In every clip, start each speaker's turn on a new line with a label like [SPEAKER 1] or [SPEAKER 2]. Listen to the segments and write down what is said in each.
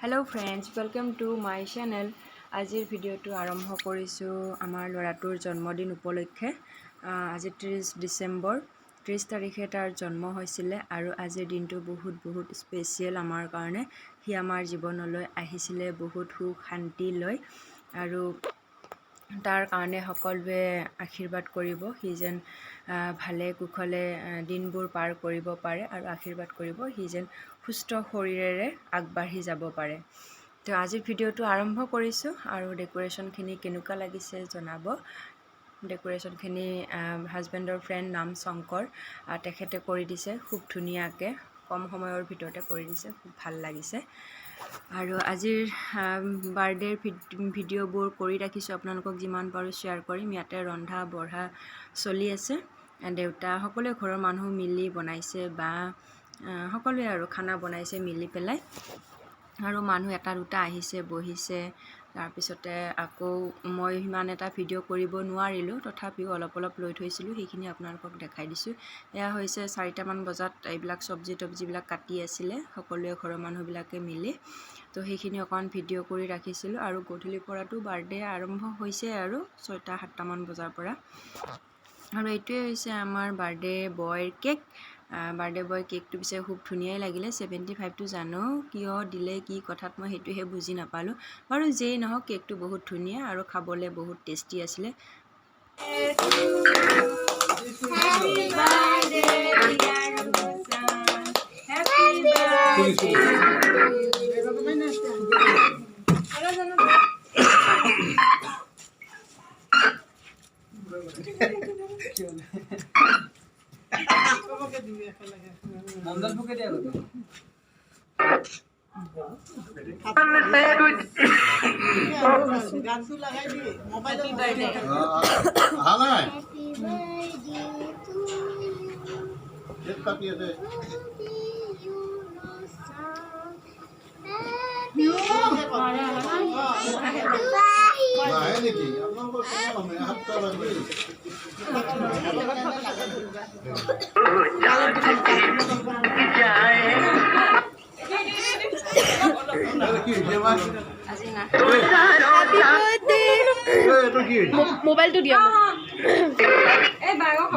[SPEAKER 1] Hello friends, welcome to my channel. আজিৰ ভিডিঅ'টো আৰম্ভ কৰিছোঁ আমাৰ ল'ৰাটোৰ জন্মদিন উপলক্ষে। আজি 30 ডিচেম্বৰ 30 তাৰিখে তাৰ জন্ম হৈছিলে আৰু আজিৰ দিনটো বহুত স্পেচিয়েল আমাৰ কাৰণে। সি আমাৰ জীৱনলৈ আহিছিলে বহুত সুখ শান্তি লৈ আৰু তাৰ কাৰণে সকলোৱে আশীৰ্বাদ কৰিব সি যেন ভালে কুশলে দিনবোৰ পাৰ কৰিব পাৰে আৰু আশীৰ্বাদ কৰিব সি যেন সুস্থ শৰীৰেৰে আগবাঢ়ি যাব পাৰে। তো আজিৰ ভিডিঅ'টো আৰম্ভ কৰিছোঁ আৰু ডেকোৰেশ্যনখিনি কেনেকুৱা লাগিছে জনাব। ডেকোৰেশ্যনখিনি হাজবেণ্ডৰ ফ্ৰেণ্ড নাম শংকৰ তেখেতে কৰি দিছে খুব ধুনীয়াকৈ, কম সময়ৰ ভিতৰতে কৰি দিছে, খুব ভাল লাগিছে। আৰু আজিৰ বাৰ্থডেৰ ভিডিঅ'বোৰ কৰি ৰাখিছোঁ, আপোনালোকক যিমান পাৰোঁ শ্বেয়াৰ কৰিম। ইয়াতে ৰন্ধা বঢ়া চলি আছে, দেউতা সকলোৱে ঘৰৰ মানুহ মিলি বনাইছে বা সকলোৱে আৰু খানা বনাইছে মিলি পেলাই। আৰু মানুহ এটা দুটা আহিছে বহিছে। তাৰপিছতে আকৌ মই সিমান এটা ভিডিঅ' কৰিব নোৱাৰিলোঁ, তথাপিও অলপ লৈ থৈছিলোঁ, সেইখিনি আপোনালোকক দেখাই দিছোঁ। এয়া হৈছে 4টামান বজাত এইবিলাক চব্জিবিলাক কাটি আছিলে সকলোৱে ঘৰৰ মানুহবিলাকে মিলি। তো সেইখিনি অকণমান ভিডিঅ' কৰি ৰাখিছিলোঁ। আৰু গধূলিৰ পৰাতো বাৰ্থডে আৰম্ভ হৈছে আৰু 6-7টামান বজাৰ পৰা। আৰু এইটোৱে হৈছে আমাৰ বাৰ্থডে বয়ৰ কেক। বাৰ্থডে বয় কেকটো পিছে খুব ধুনীয়াই লাগিলে। 75টো জানো কিয় দিলে কি কথাত মই সেইটোহে বুজি নাপালোঁ। বাৰু যেই নহওক কেকটো বহুত ধুনীয়া আৰু খাবলৈ বহুত টেষ্টি আছিলে। মোবাইলটো দিয়া,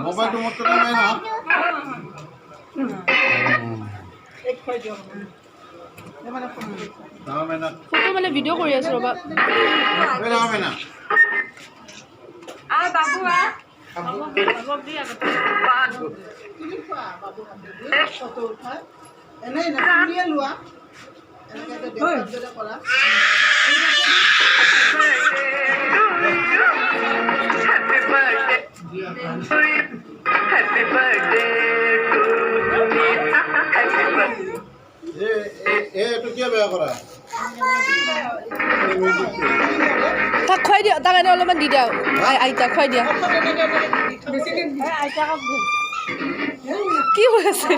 [SPEAKER 1] মোবাইলটো মোৰ তাতে নাই না। ফটো মানে ভিডিঅ' কৰি আছো ৰবা। তাক খুৱাই দিয়া, তাক এনে অলপমান দি দিয়া, আইতাক খুৱাই দিয়া। কি হৈ আছে?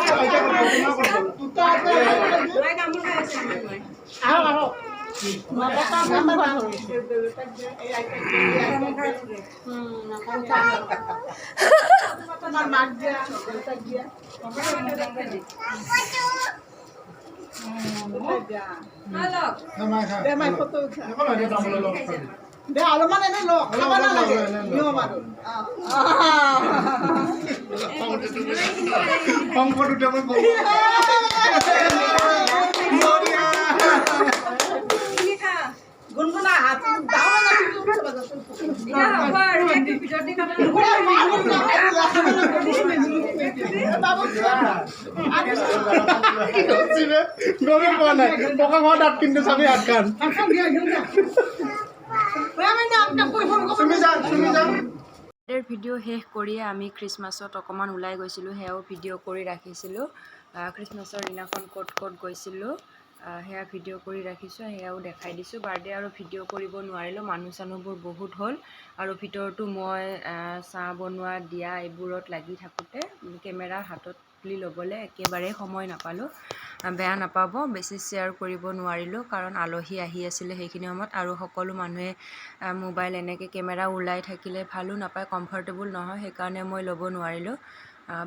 [SPEAKER 1] ভিডিঅ' শেষ কৰিয়ে আমি খ্ৰীষ্টমাছত অকণমান ওলাই গৈছিলোঁ, সেয়াও ভিডিঅ' কৰি ৰাখিছিলোঁ। খ্ৰীষ্টমাছৰ দিনাখন ক'ত গৈছিলোঁ সেয়া ভিডিঅ' কৰি ৰাখিছোঁ, সেয়াও দেখাই দিছোঁ। বাৰ্থডে আৰু ভিডিঅ' কৰিব নোৱাৰিলোঁ, মানুহ চানুহবোৰ বহুত হ'ল আৰু ভিতৰতো মই চাহ বনোৱা দিয়া এইবোৰত লাগি থাকোঁতে কেমেৰা হাতত তুলি ল'বলৈ একেবাৰে সময় নাপালোঁ। বেয়া নাপাব, বেছি শ্বেয়াৰ কৰিব নোৱাৰিলোঁ কাৰণ আলহী আহি আছিলে সেইখিনি সময়ত। আৰু সকলো মানুহে মোবাইল এনেকৈ কেমেৰা ওলাই থাকিলে ভালো নাপায়, কমফৰ্টেবল নহয়, সেইকাৰণে মই ল'ব নোৱাৰিলোঁ।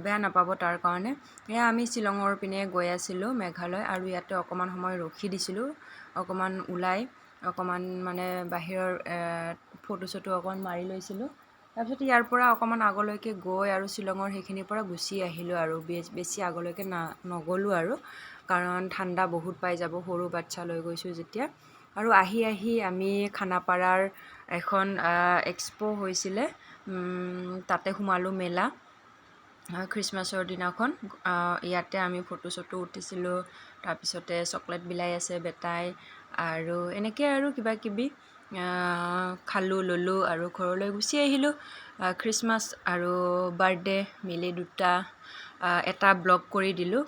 [SPEAKER 1] বেয়া নাপাব তাৰ কাৰণে। এয়া আমি শ্বিলঙৰ পিনে গৈ আছিলোঁ মেঘালয়, আৰু ইয়াতে অকণমান সময় ৰখি দিছিলোঁ অকণমান ওলাই অকণমান মানে বাহিৰৰ ফটো চটো অকণমান মাৰি লৈছিলোঁ। তাৰপিছত ইয়াৰ পৰা অকণমান আগলৈকে গৈ আৰু শ্বিলঙৰ সেইখিনিৰ পৰা গুচি আহিলোঁ আৰু বেছি আগলৈকে নগ'লোঁ আৰু কাৰণ ঠাণ্ডা বহুত পাই যাব সৰু বাচ্ছা লৈ গৈছোঁ যেতিয়া। আৰু আহি আমি খানাপাৰাৰ এখন এক্সপ' হৈছিলে তাতে সোমালোঁ মেলা খ্ৰীষ্টমাছৰ দিনাখন। ইয়াতে আমি ফটো চটো উঠিছিলোঁ। তাৰপিছতে চকলেট বিলাই আছে বেটাই আৰু এনেকৈ আৰু কিবা কিবি খালোঁ ল'লোঁ আৰু ঘৰলৈ গুচি আহিলোঁ। খ্ৰীষ্টমাছ আৰু বাৰ্থডে মিলি এটা ব্লগ কৰি দিলোঁ।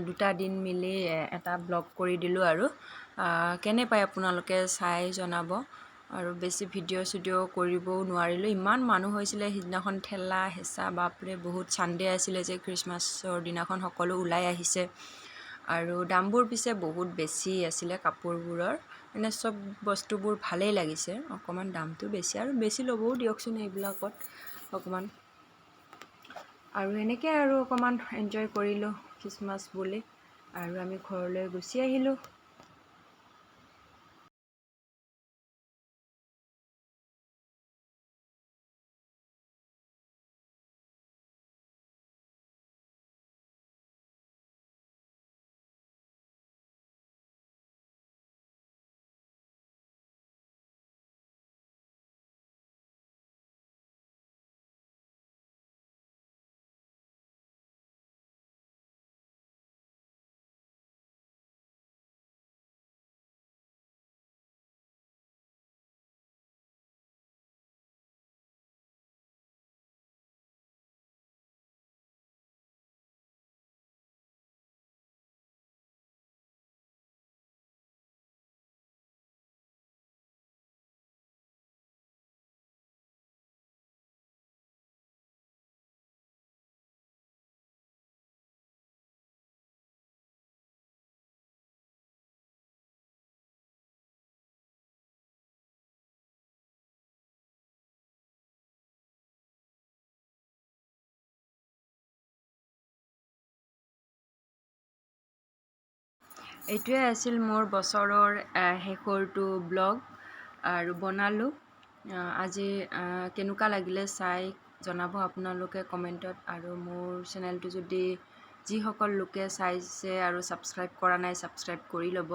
[SPEAKER 1] দুটা দিন মিলি এটা ব্লগ কৰি দিলোঁ আৰু কেনে পায় আপোনালোকে চাই জনাব। আৰু বেছি ভিডিঅ' চিডিঅ' কৰিবও নোৱাৰিলোঁ, ইমান মানুহ হৈছিলে সিদিনাখন, ঠেলা হেঁচা বাপৰে বহুত। ছানডে আছিলে যে খ্ৰীষ্টমাছৰ দিনাখন সকলো ওলাই আহিছে আৰু দামবোৰ পিছে বহুত বেছি আছিলে কাপোৰবোৰৰ। মানে চব বস্তুবোৰ ভালেই লাগিছে, অকণমান দামটো বেছি আৰু বেছি ল'বও দিয়কচোন এইবিলাকত অকণমান। আৰু এনেকৈ আৰু অকণমান এনজয় কৰিলোঁ খ্ৰীষ্টমাছ বুলি আৰু আমি ঘৰলৈ গুচি আহিলোঁ। এইটোৱে আছিল মোৰ বছৰৰ শেষৰটো ব্লগ আৰু বনালোঁ। আজি কেনেকুৱা লাগিলে চাই জনাব আপোনালোকে কমেণ্টত। আৰু মোৰ চেনেলটো যদি যিসকল লোকে চাইছে আৰু ছাবস্ক্ৰাইব কৰা নাই ছাবস্ক্ৰাইব কৰি ল'ব।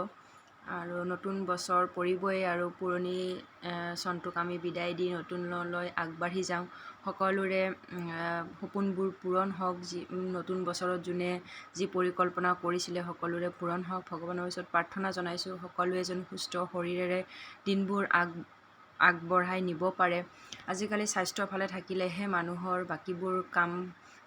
[SPEAKER 1] আৰু নতুন বছৰ পৰিবই আৰু পুৰণি চনটোক আমি বিদায় দি নতুনলৈ আগবাঢ়ি যাওঁ। সকলোৰে সপোনবোৰ পূৰণ হওক, নতুন বছৰত যোনে যি পৰিকল্পনা কৰিছিলে সকলোৰে পূৰণ হওক। ভগৱানৰ ওচৰত প্ৰাৰ্থনা জনাইছোঁ সকলোৱে যেন সুস্থ শৰীৰেৰে দিনবোৰ আগবঢ়াই নিব পাৰে। আজিকালি স্বাস্থ্য ভালে থাকিলেহে মানুহৰ বাকীবোৰ কাম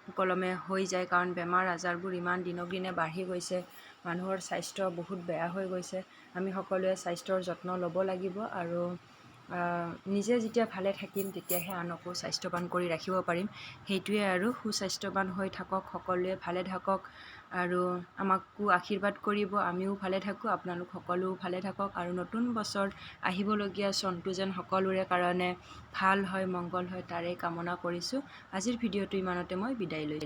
[SPEAKER 1] সুকলমে হৈ যায়, কাৰণ বেমাৰ আজাৰবোৰ ইমান দিনক দিনে বাঢ়ি গৈছে, মানুহৰ স্বাস্থ্য বহুত বেয়া হৈ গৈছে। আমি সকলোৱে স্বাস্থ্যৰ যত্ন ল'ব লাগিব আৰু নিজে যেতিয়া ভালে থাকিম তেতিয়াহে আনকো স্বাস্থ্যৱান কৰি ৰাখিব পাৰিম। সেইটোৱে আৰু সুস্বাস্থ্যৱান হৈ থাকক, সকলোৱে ভালে থাকক আৰু আমাকো আশীৰ্বাদ কৰিব। আমিও ভালে থাকোঁ, আপোনালোক সকলোও ভালে থাকক আৰু নতুন বছৰ আহিবলগীয়া চনটো যেন সকলোৰে কাৰণে ভাল হয়, মংগল হয়, তাৰে কামনা কৰিছোঁ। আজিৰ ভিডিঅ'টো ইমানতে মই বিদায় লৈছোঁ।